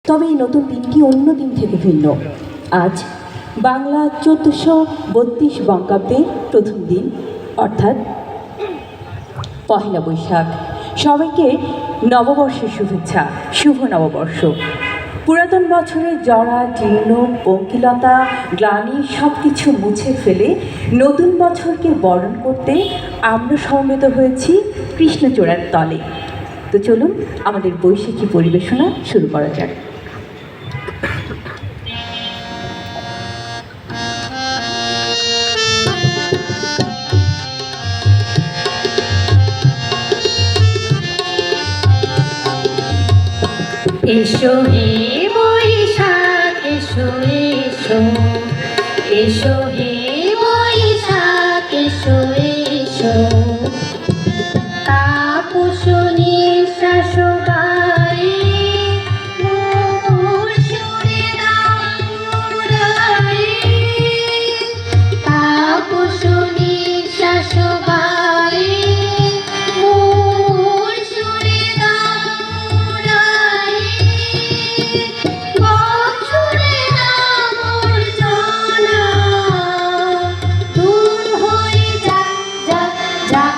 তবে এই নতুন দিনটি অন্য দিন থেকে ভিন্ন। আজ বাংলা 1432 বঙ্গাব্দের প্রথম দিন, অর্থাৎ পহেলা বৈশাখ। সবাইকে নববর্ষের শুভেচ্ছা, শুভ নববর্ষ। পুরাতন বছরের জরা জীর্ণ পঙ্কিলতা গ্লানি সব কিছু মুছে ফেলে নতুন বছরকে বরণ করতে আমরা সমবেত হয়েছি কৃষ্ণচূড়ার তলে। তো চলুন আমাদের বৈশাখী পরিবেশনা শুরু করা যাক। এসো হে বৈশাখ এসো এসো, এসো হে বৈশাখ এসো এসো। তাপস নিঃশ্বাস গায়ে মোর সুরে দাঁড়ায়ে। তাপস নিঃশ্বাস গায়ে মোর সুরে দাঁড়ায়ে। বছরে মোর জানা দূর হয়ে যাক যাক যাক।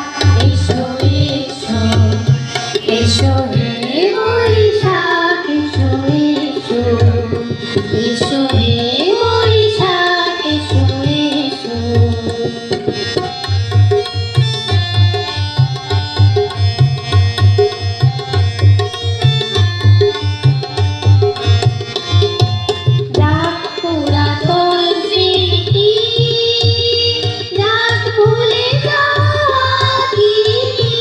এসো এসো, এসো হে বৈশাখ এসো এসো, এসো হে বৈশাখ এসো এসো। যাক পুরাতন স্মৃতি, যাক ভুলে যাওয়া গীতি।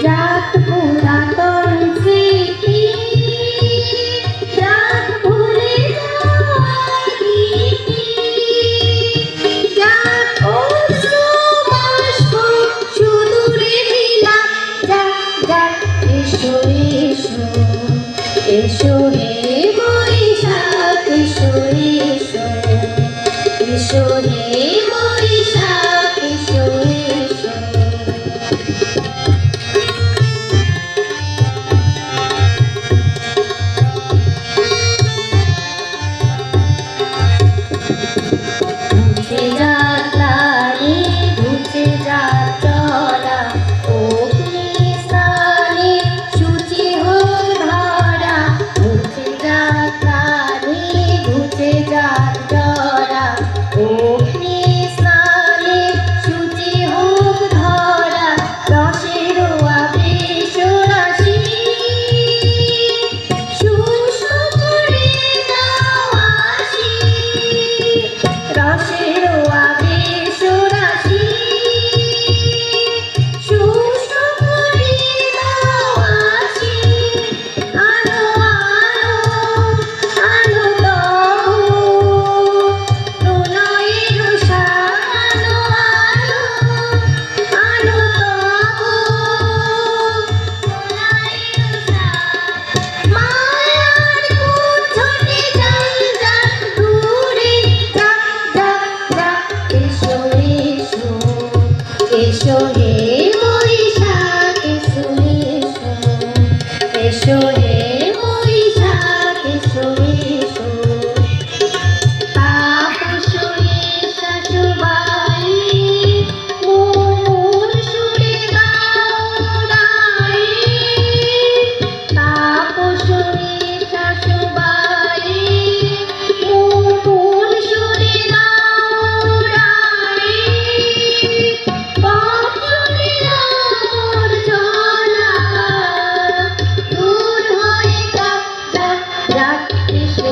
যাক পুরাতন স্মৃতি, যাক ভুলে যাওয়া গীতি। যাক অশ্রু বাষ্প সুদূরে বিলাপ। যাক যাক এসো এসো, এসো হে বৈশাখ এসো এসো, এসো হে বৈশাখ এসো এসো। ঘুচে যাক গ্লানি, ঘুচে যাক জরা, অগ্নি স্নানে শুচি হোক ধরা। ঘুচে যাক গ্লানি, ঘুচে যাক জরা, অগ্নি স্নানে শুচি হোক ধরা। রসের আবেশ রাশি শুষ্ক করে দাও আসি। রসের আবেশ রাশি শুষ্ক করে দাও আসি। আলো আলো আলো তব প্রলয়ের সাজ। আলো আলো তব প্রলয়ের সাজ। মায়ার কুঞ্জনে যাক যাক দূরে, যাক যাক যাক। এসো এসো, এসো হে বৈশাখ এসো এসো, এসো হে বৈশাখ এসো এসো। তাপস নিঃশ্বাস বায়ে মোর সুরে দাঁড়ায়ে। তাপস নিঃশ্বাস বায়ে মোর সুরে দাঁড়ায়ে। বছরে মোর জানা দূর হয়ে যাক যাক যাক। এসো